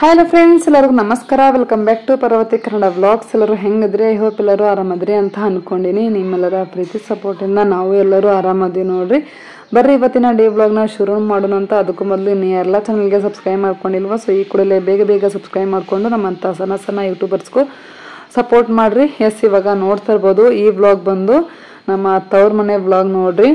Hello friends, ಎಲ್ಲರಿಗೂ ನಮಸ್ಕಾರ. Welcome back to Parvathi Kannada vlogs. ಎಲ್ಲರೂ ಹೆಂಗಿದ್ರಿ? ಐ ಹೋಪ್ ಎಲ್ಲರೂ ಆರಾಮದ್ರಿ ಅಂತ ಅನ್ಕೊಂಡಿನಿ. ನಿಮ್ಮೆಲ್ಲರ ಪ್ರೀತಿ ಸಪೋರ್ಟಿಂದ ನಾವು ಎಲ್ಲರೂ ಆರಾಮದಿ ನೋಡ್ರಿ. ಬರ್ರಿ ಇವತ್ತಿನ ಡೇ ವ್ಲಾಗ್ನ ಶುರು ಮಾಡೋಣ ಅಂತ. ಅದಕ್ಕೂ ಮೊದಲು ಇನ್ನೂ ಎಲ್ಲ ಚಾನಲ್ಗೆ ಸಬ್ಸ್ಕ್ರೈಬ್ ಮಾಡ್ಕೊಂಡಿಲ್ವ, ಸೊ ಈ ಕೂಡಲೇ ಬೇಗ ಸಬ್ಸ್ಕ್ರೈಬ್ ಮಾಡ್ಕೊಂಡು ನಮ್ಮಂಥ ಸಣ್ಣ ಯೂಟ್ಯೂಬರ್ಸ್ಗೂ ಸಪೋರ್ಟ್ ಮಾಡ್ರಿ. ಎಸ್, ಇವಾಗ ನೋಡ್ತಾ ಇರ್ಬೋದು ಈ ವ್ಲಾಗ್ ಬಂದು ನಮ್ಮ ತವ್ರ ಮನೆ ವ್ಲಾಗ್ ನೋಡ್ರಿ.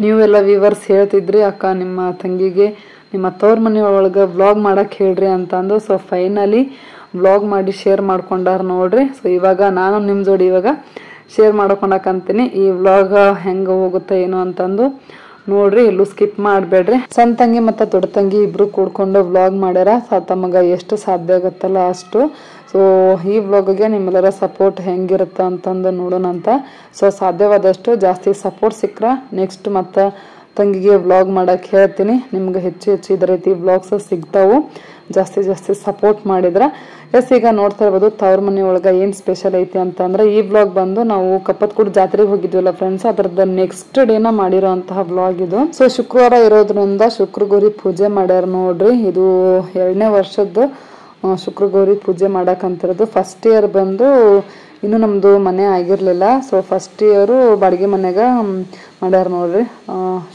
ನೀವೆಲ್ಲ ವ್ಯೂವರ್ಸ್ ಹೇಳ್ತಿದ್ರಿ, ಅಕ್ಕ ನಿಮ್ಮ ತಂಗಿಗೆ ನಿಮ್ಮ ತವ್ರ ಮನೆ ಒಳಗೆ ವ್ಲಾಗ್ ಮಾಡಕ್ಕೆ ಹೇಳ್ರಿ ಅಂತಂದು. ಸೊ ಫೈನಲಿ ವ್ಲಾಗ್ ಮಾಡಿ ಶೇರ್ ಮಾಡ್ಕೊಂಡಾರ ನೋಡ್ರಿ. ಸೊ ಇವಾಗ ನಾನು ನಿಮ್ಮ ಜೋಡಿ ಇವಾಗ ಶೇರ್ ಮಾಡ್ಕೊಳಕಂತೀನಿ. ಈ ವ್ಲಾಗ್ ಹೆಂಗೆ ಹೋಗುತ್ತೆ ಏನು ಅಂತಂದು ನೋಡ್ರಿ, ಎಲ್ಲೂ ಸ್ಕಿಪ್ ಮಾಡಬೇಡ್ರಿ. ಸಣ್ಣ ತಂಗಿ ಮತ್ತು ದೊಡ್ಡ ತಂಗಿ ಇಬ್ರು ಕೂಡ್ಕೊಂಡು ವ್ಲಾಗ್ ಮಾಡ್ಯಾರ. ತಮಗೆ ಎಷ್ಟು ಸಾಧ್ಯ ಆಗುತ್ತಲ್ಲ ಅಷ್ಟು. ಸೊ ಈ ವ್ಲಾಗ್ಗೆ ನಿಮ್ಮೆಲ್ಲರ ಸಪೋರ್ಟ್ ಹೆಂಗಿರುತ್ತೆ ಅಂತಂದು ನೋಡೋಣ ಅಂತ. ಸೊ ಸಾಧ್ಯವಾದಷ್ಟು ಜಾಸ್ತಿ ಸಪೋರ್ಟ್ ಸಿಕ್ಕರೆ ನೆಕ್ಸ್ಟ್ ಮತ್ತು ತಂಗಿಗೆ ವ್ಲಾಗ್ ಮಾಡಕ್ಕೆ ಹೇಳ್ತೀನಿ. ನಿಮ್ಗೆ ಹೆಚ್ಚು ಇದೇ ರೀತಿ ವ್ಲಾಗ್ಸ್ ಸಿಗ್ತಾವು ಜಾಸ್ತಿ ಸಪೋರ್ಟ್ ಮಾಡಿದ್ರೆ. ಎಸ್, ಈಗ ನೋಡ್ತಾ ಇರ್ಬೋದು ತವ್ರ ಮನೆ ಒಳಗೆ ಏನು ಸ್ಪೆಷಲ್ ಐತಿ ಅಂತಂದ್ರೆ, ಈ ವ್ಲಾಗ್ ಬಂದು ನಾವು ಕಪ್ಪತ್ಕೂಡ್ ಜಾತ್ರೆಗೆ ಹೋಗಿದ್ವಲ್ಲ ಫ್ರೆಂಡ್ಸ್, ಅದ್ರದ್ದು ನೆಕ್ಸ್ಟ್ ಡೇನ ಮಾಡಿರೋ ಅಂತಹ ವ್ಲಾಗ್ ಇದು. ಸೊ ಶುಕ್ರವಾರ ಇರೋದ್ರಿಂದ ಶುಕ್ರಗೌರಿ ಪೂಜೆ ಮಾಡ್ಯಾರ ನೋಡ್ರಿ. ಇದು 2ನೇ ವರ್ಷದ್ದು ಶುಕ್ರಗೌರಿ ಪೂಜೆ ಮಾಡಕ್ಕಂತಿರೋದು. ಫಸ್ಟ್ ಇಯರ್ ಬಂದು ಇನ್ನು ನಮ್ದು ಮನೆ ಆಗಿರ್ಲಿಲ್ಲ. ಸೊ ಫಸ್ಟ್ ಇಯರು ಬಾಡಿಗೆ ಮನೆಗ ಮಾಡ್ಯಾರ ನೋಡ್ರಿ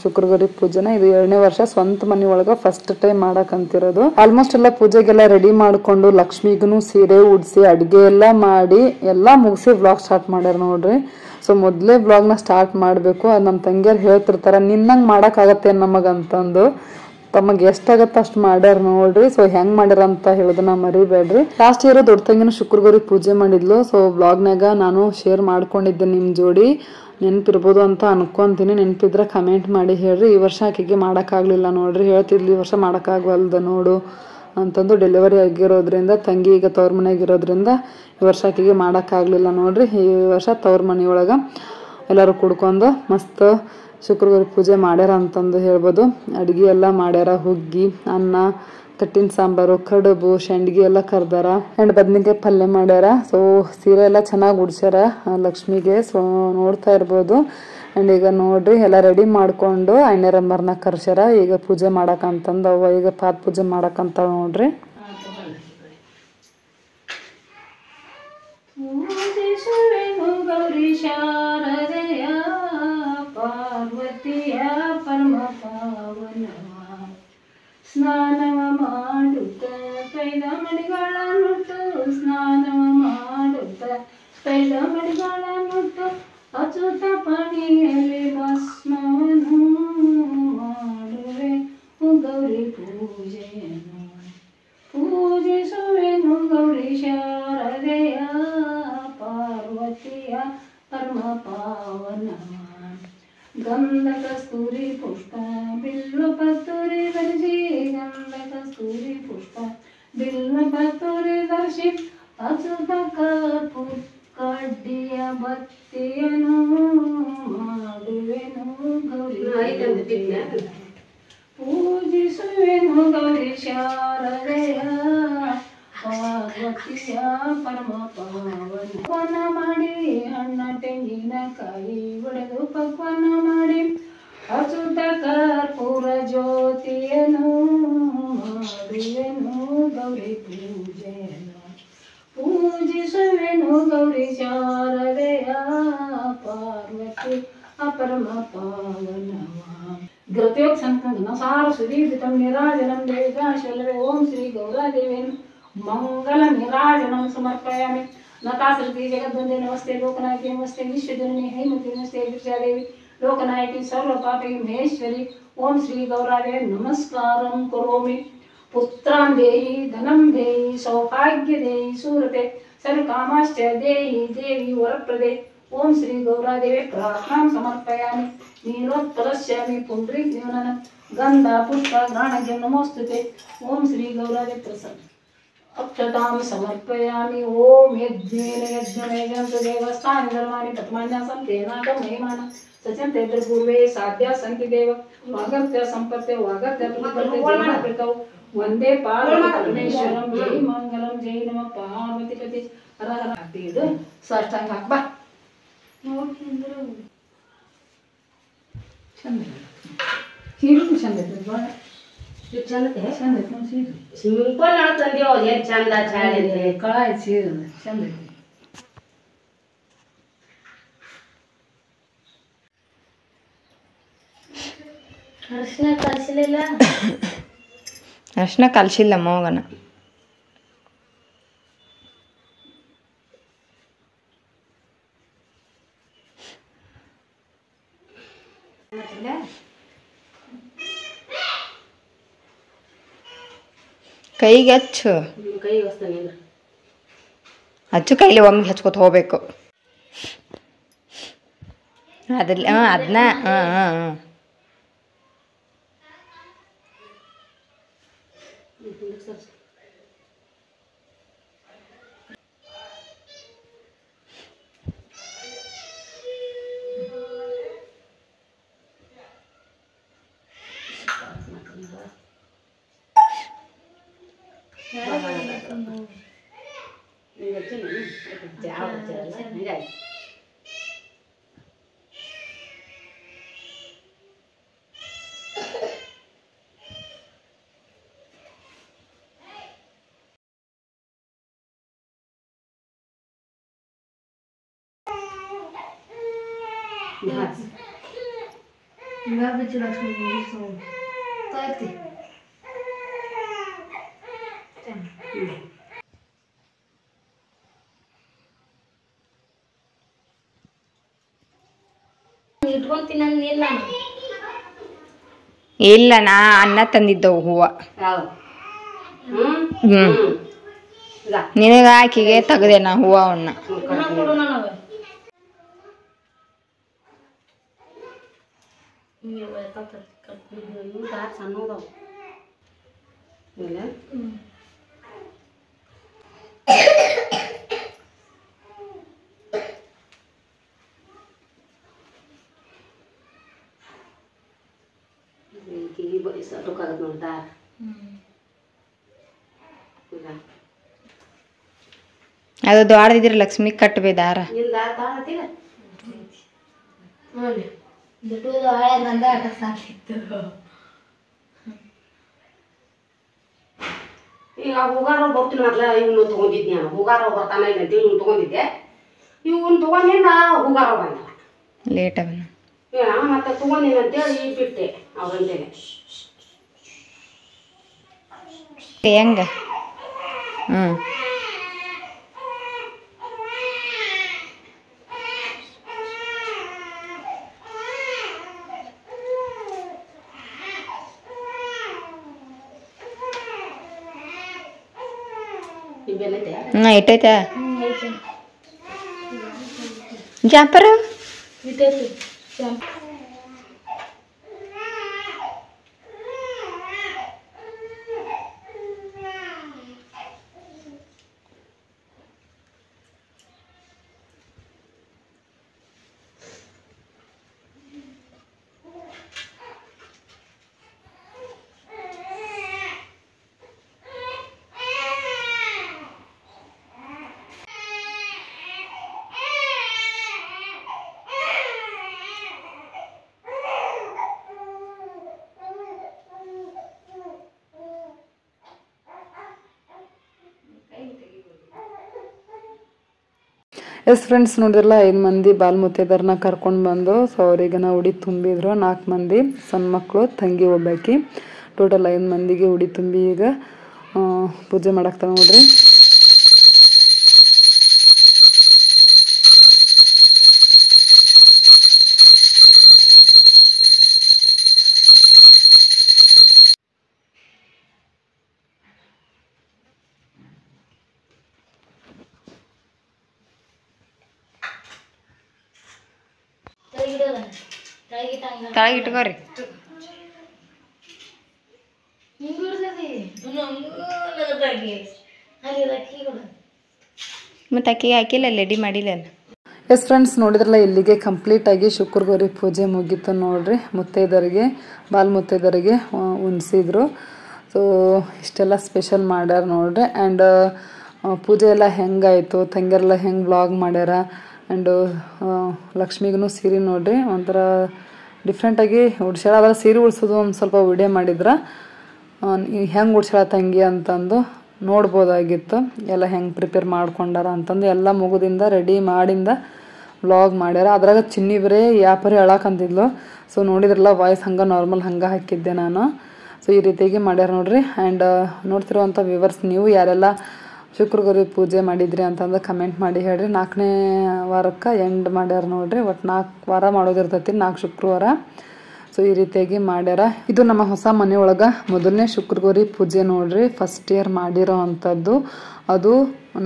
ಶುಕ್ರಗೌರಿ ಪೂಜೆನ. ಇದು 2ನೇ ವರ್ಷ ಸ್ವಂತ ಮನೆ ಒಳಗ ಫಸ್ಟ್ ಟೈಮ್ ಮಾಡಕ್ಕಂತಿರೋದು. ಆಲ್ಮೋಸ್ಟ್ ಎಲ್ಲ ಪೂಜೆಗೆಲ್ಲ ರೆಡಿ ಮಾಡ್ಕೊಂಡು ಲಕ್ಷ್ಮಿಗೂ ಸೀರೆ ಉಡ್ಸಿ ಅಡ್ಗೆ ಎಲ್ಲ ಮಾಡಿ ಎಲ್ಲ ಮುಗಿಸಿ ವ್ಲಾಗ್ ಸ್ಟಾರ್ಟ್ ಮಾಡ್ಯಾರ ನೋಡ್ರಿ. ಸೊ ಮೊದಲೇ ವ್ಲಾಗ್ನ ಸ್ಟಾರ್ಟ್ ಮಾಡಬೇಕು. ಅದು ನಮ್ಮ ತಂಗಿಯರು ಹೇಳ್ತಿರ್ತಾರ, ನಿನ್ನಂಗೆ ಮಾಡೋಕ್ಕಾಗತ್ತೆ ನಮಗಂತಂದು. ತಮಗೆ ಎಷ್ಟಾಗತ್ತೆ ಅಷ್ಟು ಮಾಡ್ಯಾರ ನೋಡ್ರಿ. ಸೊ ಹೆಂಗ್ ಮಾಡ್ಯಾರ ಅಂತ ಹೇಳೋದನ್ನ ಮರಿಬೇಡ್ರಿ. ಲಾಸ್ಟ್ ಇಯರ್ ದೊಡ್ಡ ತಂಗಿನ ಶುಕ್ರಗೌರಿ ಪೂಜೆ ಮಾಡಿದ್ಲು. ಸೊ ವ್ಲಾಗ್ನಾಗ ನಾನು ಶೇರ್ ಮಾಡ್ಕೊಂಡಿದ್ದೆ ನಿಮ್ಮ ಜೋಡಿ. ನೆನಪಿರ್ಬೋದು ಅಂತ ಅನ್ಕೊಂತೀನಿ. ನೆನಪಿದ್ರೆ ಕಮೆಂಟ್ ಮಾಡಿ ಹೇಳ್ರಿ. ಈ ವರ್ಷ ಆಕೆಗೆ ಮಾಡೋಕ್ಕಾಗಲಿಲ್ಲ ನೋಡ್ರಿ. ಹೇಳ್ತಿದ್ಲಿ ಈ ವರ್ಷ ಮಾಡೋಕ್ಕಾಗವಲ್ದು ನೋಡು ಅಂತಂದು. ಡೆಲಿವರಿ ಆಗಿರೋದ್ರಿಂದ ತಂಗಿ ಈಗ ತವ್ರ ಮನೆಯಾಗಿರೋದ್ರಿಂದ ಈ ವರ್ಷ ಆಕೆಗೆ ಮಾಡೋಕ್ಕಾಗಲಿಲ್ಲ ನೋಡ್ರಿ. ಈ ವರ್ಷ ತವ್ರ ಮನೆಯೊಳಗೆ ಎಲ್ಲರೂ ಕುಡ್ಕೊಂಡು ಮಸ್ತ್ ಶುಕ್ರಗೌರಿ ಪೂಜೆ ಮಾಡ್ಯಾರ ಅಂತಂದು ಹೇಳ್ಬೋದು. ಅಡುಗೆ ಎಲ್ಲ ಮಾಡ್ಯಾರ. ಹುಗ್ಗಿ, ಅನ್ನ, ಕಟ್ಟಿನ ಸಾಂಬಾರು, ಕಡುಬು, ಶಂಡ್ಗಿ ಎಲ್ಲ ಕರ್ದಾರ. ಆ್ಯಂಡ್ ಬದ್ನಿಕಾಯಿ ಪಲ್ಯ ಮಾಡ್ಯಾರ. ಸೊ ಸೀರೆ ಎಲ್ಲ ಚೆನ್ನಾಗಿ ಉಡ್ಸ್ಯಾರ ಲಕ್ಷ್ಮಿಗೆ. ಸೊ ನೋಡ್ತಾ ಇರ್ಬೋದು. ಆ್ಯಂಡ್ ಈಗ ನೋಡ್ರಿ ಎಲ್ಲ ರೆಡಿ ಮಾಡ್ಕೊಂಡು ಅಣ್ಣರಮ್ಮರನ್ನ ಕರ್ಸ್ಯಾರ ಈಗ ಪೂಜೆ ಮಾಡಕ್ಕಂತಂದು. ಅವ ಈಗ ಪಾತ್ ಪೂಜೆ ಮಾಡಕ್ಕಂತ ನೋಡ್ರಿ. ಪಾರ್ವತಿಯ ಪರಮ ಪಾವನ ಸ್ನಾನವ ಮಾಡುತ್ತ ಕೈದ ಮಡಿಗಳನ್ನುಟ್ಟು, ಸ್ನಾನವ ಮಾಡುತ್ತ ಕೈದ ಮಡಿಗಳನ್ನುಟ್ಟು ಅಚುತ ಪಣಿಯಲ್ಲಿ ಭಸ್ಮವನ್ನು ಮಾಡುವೆ ಗೌರಿ ಪೂಜೆಯನ್ನು. ಪೂಜಿಸುವೆನು ಗೌರಿ ಶಾರದೆಯ ಪಾರ್ವತಿಯ ಪರಮ ಪಾವನ. ಗಂಧ ಕಸ್ತೂರಿ ಪುಷ್ಪ ಬಿಲ್ವ ಪತ್ತೂರಿ ಧರಿಸಿ, ಗಂಧ ಕಸ್ತೂರಿ ಪುಷ್ಪ ಬಿಲ್ವ ಪತ್ತೂರಿ ಧರಿಸಿ ಅಚುತ ಕರ್ಪೂ ಕಡ್ಡಿಯ ಬತ್ತಿಯನು ಮಾಡುವೆನು ಗೌರಿ. ಪೂಜಿಸುವೆನು ಗೌರಿ ಶಾರದೆಯ ಪಾರ್ವತಿಯ ಪರಮ ಪಾವನ. ಮಾಡಿ ಹಣ್ಣ ತೆಂಗಿನಕಾಯಿ ಒಡೆದು ಪಕ್ವನ ಮಾಡಿ ಅಚುತ ಕರ್ಪೂರ ಜ್ಯೋತಿಯನ್ನು ಮಾಡುವೆನು ಗೌರಿ ಪೂಜೆಯನ್ನು. ಪೂಜಿಸುವೆನು ಗೌರಿ ಶಾರದೆಯ ಪಾರ್ವತಿ ಪರಮ ಪಾವನವ. ಗೃತಯೋಗ ಸಂಕಂಕನ ಸಾರಸ್ವತೀರ್ಧಿತಂ ನಿರಾಜನಂ ದೇವಿಕಾಶಲವೇ. ಓಂ ಶ್ರೀ ಗೌರಾದೇವಿ ಮಂಗಲ ನಿರಾಜನಂ ಸಮರ್ಪಯಾಮಿ. ನತಾಸೃತಿ ಜಗದ್ವಂದೇ ನಮಸ್ತೆ ಲೋಕನಾಯಕಿ ನಮಸ್ತೆ ವಿಶ್ವಜನನಿ ಹೇಮತಿ ನಮಸ್ತೆ ಗಿರಿಜಾದೇವಿ ಲೋಕನಾಯಕಿ ಸರ್ವಪಾಪಿ ಮಹೇಶ್ವರಿ. ಓಂ ಶ್ರೀ ಗೌರಾದೇವಿ ನಮಸ್ಕಾರಂ ಕರೋಮಿ. ಪುತ್ರಾಂ ದೇಹಿ ಧನಂ ದೇಹಿ ಸೌಭಾಗ್ಯ ದೇಹಿ ಸೂರತೆ ಸರ್ವಕಾಮಾಶ್ಚ ದೇಹಿ ದೇವಿ ವರಪ್ರದೆ. ಓಂ ಶ್ರೀ ಗೌರಾದೇವಿ ಪ್ರಾರ್ಥನಾಂ ಸಮರ್ಪಯಾಮಿ. ನೀಲೋತ್ಪಲಸ್ಯಾಮಿ ಪುಂಡ್ರೀಕ್ ಜೀವನನ ಗಂಧ ಪುಷ್ಪ ಗಾಣಗ್ಯಂ ನಮೋಸ್ತುತೆ. ಓಂ ಶ್ರೀ ಗೌರಾದೇವಿ ಪ್ರಸನ್ನ ಅಕ್ಷತಾಂ ಸಮರ್ಪಯಾಮಿ. ಓಂ ಯಜ್ಞೇನ ಯಜ್ಞಮೇಜಂತು ದೇವಸ್ಥಾನಿ ಧರ್ಮಾನಿ ಪದ್ಮಾನ್ಯಾಸಂ ತೇನಾಕ ಮಹಿಮಾನ ಸಚಂತೆ ಪೂರ್ವೇ ಸಾಧ್ಯ ಸಂತಿ ದೇವ ವಾಗತ್ಯ ಸಂಪತ್ತೆ ವಾಗತ್ಯ ಪ್ರತಿಪತ್ತೇ ಒಂದೇ ಪಾರ್ವತೀಶ್ವರಂ. ಜೈ ಮಂಗಲಂ ಜೈ ನಮ ಪಾರ್ವತಿ ಪತಿ ಹರ ಹರ. ಇದು ಸಾಷ್ಟಾಂಗ ಹಾಕ್ ಬಾ. ಚಂದ ಹೀಗೂ ಚಂದ ಚಂದ ಐತಿ ನೋಡಿ ಸೀರೆ ಸಿಂಪಲ್ ತಂದೇವ ಏನ್ ಚಂದ ಚಾಳಿ ಕಳ ಐತಿ ಸೀರೆ ಚಂದ ಐತಿ ಅರ್ಶಿನ ಕಲ್ಸಿಲ್ಲ ಮಗನ ಕೈಗೆ ಹಚ್ಚು ಕೈಗೆ ಹೊಸ್ತಾನೆ ಹಚ್ಚು ಕೈಲಿ ಒಮ್ಮೆ ಹಚ್ಕೊತ ಹೋಗ್ಬೇಕು ಅದ್ರಲ್ಲಿ ಅದನ್ನ ಇಲ್ಲ ನಾ ಅನ್ನ ತಂದಿದ್ದವು ಹೂವ ನಿನಗ ಆಕಿಗೆ ತೆಗ್ದೆ ನಾ ಹೂವ ಅವನ್ನ ಅದು ದ್ವಾರದಿದ್ರೆ ಲಕ್ಷ್ಮಿ ಕಟ್ಟಬೇ ದಾರ ಈಗ ಹೂಗಾರ ಬರ್ತೀನಿ ಮೊದ್ಲ ಇವನು ತಗೊಂಡಿದ್ನಿ ನಾನು ಹೂಗಾರ ಬರ್ತಾನ ಇಲ್ಲ ಅಂತೇಳಿ ಇವ್ನು ತಗೊಂಡಿದ್ದೆ ಇವನು ತಗೊಂಡಿಂದ ಹೂಗಾರ ಬಂದ ಲೇಟ್ ಅವನ ಮತ್ತೆ ತಗೊಂಡಿನಿ ಅಂತೇಳಿ ಬಿಟ್ಟೆ ಅವ್ರಂತೇನೆ ಹೆಂಗ ಇಟ್ಟೈತೆ ಜಾಪರ ಎಸ್ ಫ್ರೆಂಡ್ಸ್ ನೋಡಿದ್ರಲ್ಲ 5 ಮಂದಿ ಬಾಲ್ಮುತ್ತೈದರನ್ನ ಕರ್ಕೊಂಡು ಬಂದು ಸೊ ಅವ್ರಿಗೆ ನಾವು ಉಡಿ ತುಂಬಿದ್ರು 4 ಮಂದಿ ಸಣ್ಣ ಮಕ್ಕಳು ತಂಗಿ ಒಬ್ಬಾಕಿ ಟೋಟಲ್ 5 ಮಂದಿಗೆ ಉಡಿ ತುಂಬಿ ಈಗ ಪೂಜೆ ಮಾಡಾಕ್ತಾವ ನೋಡ್ರಿ ತಳಗಿಟ್ಕೋರಿ ಮತ್ತೆ ಅಕ್ಕಿಗೆ ಹಾಕಿಲ್ಲ ರೆಡಿ ಮಾಡಿಲ್ಲ ಎಸ್ ಫ್ರೆಂಡ್ಸ್ ನೋಡಿದ್ರಲ್ಲ ಇಲ್ಲಿಗೆ ಕಂಪ್ಲೀಟ್ ಆಗಿ ಶುಕ್ರಗೌರಿ ಪೂಜೆ ಮುಗೀತು ನೋಡ್ರಿ ಮುತ್ತೈದರಿಗೆ ಬಾಲ್ಮುತ್ತೈದರಿಗೆ ಉಣಿಸಿದ್ರು ಸೊ ಇಷ್ಟೆಲ್ಲ ಸ್ಪೆಷಲ್ ಮಾಡ್ಯಾರ ನೋಡ್ರಿ ಆ್ಯಂಡ್ ಪೂಜೆ ಎಲ್ಲ ಹೆಂಗಾಯಿತು ತಂಗಿಯರೆಲ್ಲ ಹೆಂಗೆ ವ್ಲಾಗ್ ಮಾಡ್ಯಾರ ಆ್ಯಂಡ್ ಲಕ್ಷ್ಮಿಗೂ ಸೀರೆ ನೋಡ್ರಿ ಒಂಥರ ಡಿಫ್ರೆಂಟಾಗಿ ಉಡ್ಸ್ಯಾರ ಅದ್ರ ಸೀರೆ ಉಡ್ಸೋದು ಒಂದು ಸ್ವಲ್ಪ ವಿಡಿಯೋ ಮಾಡಿದ್ರ ಹೆಂಗೆ ಉಡ್ಸ್ಯಾಳ ತಂಗಿ ಅಂತಂದು ನೋಡ್ಬೋದಾಗಿತ್ತು. ಎಲ್ಲ ಹೆಂಗೆ ಪ್ರಿಪೇರ್ ಮಾಡ್ಕೊಂಡಾರ ಅಂತಂದು ಎಲ್ಲ ಮುಗುದಿಂದ ರೆಡಿ ಮಾಡಿಂದ ವ್ಲಾಗ್ ಮಾಡ್ಯಾರ. ಅದ್ರಾಗ ಚಿನ್ನಿ ಬರೇ ಯಾಪರಿ ಹೇಳಕ್ಕಂತಿದ್ಲು. ಸೊ ನೋಡಿದ್ರಲ್ಲ ವಾಯ್ಸ್ ಹಂಗೆ ನಾರ್ಮಲ್ ಹಂಗೆ ಹಾಕಿದ್ದೆ ನಾನು. ಸೊ ಈ ರೀತಿಯಾಗಿ ಮಾಡ್ಯಾರ ನೋಡ್ರಿ. ಆ್ಯಂಡ್ ನೋಡ್ತಿರೋವಂಥ ವ್ಯೂವರ್ಸ್ ನೀವು ಯಾರೆಲ್ಲ ಶುಕ್ರಗೌರಿ ಪೂಜೆ ಮಾಡಿದ್ರಿ ಅಂತಂದು ಕಮೆಂಟ್ ಮಾಡಿ ಹೇಳ್ರಿ. 4ನೇ ವಾರಕ್ಕೆ ಎಂಡ್ ಮಾಡ್ಯಾರ ನೋಡ್ರಿ. ಒಟ್ಟು 4 ವಾರ ಮಾಡೋದಿರ್ತೈತಿ, 4 ಶುಕ್ರವಾರ. ಸೊ ಈ ರೀತಿಯಾಗಿ ಮಾಡ್ಯಾರ. ಇದು ನಮ್ಮ ಹೊಸ ಮನೆಯೊಳಗೆ ಮೊದಲನೇ ಶುಕ್ರಗೌರಿ ಪೂಜೆ ನೋಡ್ರಿ. ಫಸ್ಟ್ ಇಯರ್ ಮಾಡಿರೋ ಅಂಥದ್ದು. ಅದು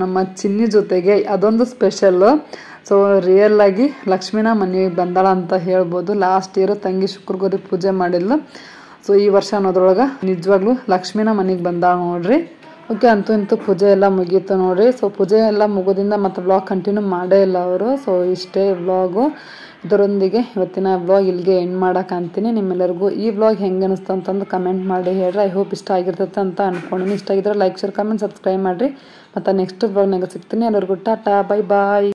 ನಮ್ಮ ಚಿನ್ನಿ ಜೊತೆಗೆ ಅದೊಂದು ಸ್ಪೆಷಲ್ಲು. ಸೊ ರಿಯಲ್ ಆಗಿ ಲಕ್ಷ್ಮೀನ ಮನೆಗೆ ಬಂದಾಳ ಅಂತ ಹೇಳ್ಬೋದು. ಲಾಸ್ಟ್ ಇಯರ್ ತಂಗಿ ಶುಕ್ರಗೌರಿ ಪೂಜೆ ಮಾಡಿದ್ಲು. ಸೊ ಈ ವರ್ಷ ಅನ್ನೋದ್ರೊಳಗೆ ನಿಜವಾಗ್ಲೂ ಲಕ್ಷ್ಮೀನ ಮನೆಗೆ ಬಂದಾಳ ನೋಡ್ರಿ. ಓಕೆ, ಅಂತೂ ಇಂತೂ ಪೂಜೆ ಎಲ್ಲ ಮುಗೀತು ನೋಡ್ರಿ. ಸೊ ಪೂಜೆ ಎಲ್ಲ ಮುಗೋದಿಂದ ಮತ್ತು ವ್ಲಾಗ್ ಕಂಟಿನ್ಯೂ ಮಾಡೇ ಇಲ್ಲ ಅವರು. ಸೊ ಇಷ್ಟೇ ವ್ಲಾಗು. ಇದರೊಂದಿಗೆ ಇವತ್ತಿನ ವ್ಲಾಗ್ ಇಲ್ಲಿಗೆ ಎಂಡ್ ಮಾಡಕ್ಕಂತೀನಿ. ನಿಮ್ಮೆಲ್ಲರಿಗೂ ಈ ವ್ಲಾಗ್ ಹೆಂಗೆ ಅನಿಸ್ತು ಅಂತಂದು ಕಮೆಂಟ್ ಮಾಡಿ ಹೇಳ್ರಿ. ಐ ಹೋಪ್ ಇಷ್ಟ ಆಗಿರ್ತೈತೆ ಅಂತ ಅಂದ್ಕೊಂಡಿನಿ. ಇಷ್ಟ ಆಗಿದ್ರೆ ಲೈಕ್, ಶೇರ್, ಕಮೆಂಟ್, ಸಬ್ಸ್ಕ್ರೈಬ್ ಮಾಡಿರಿ. ಮತ್ತು ನೆಕ್ಸ್ಟ್ ವ್ಲಾಗ್ನಾಗ ಸಿಗ್ತೀನಿ. ಎಲ್ಲರಿಗೂ ಟಾಟಾ, ಬೈ ಬಾಯ್.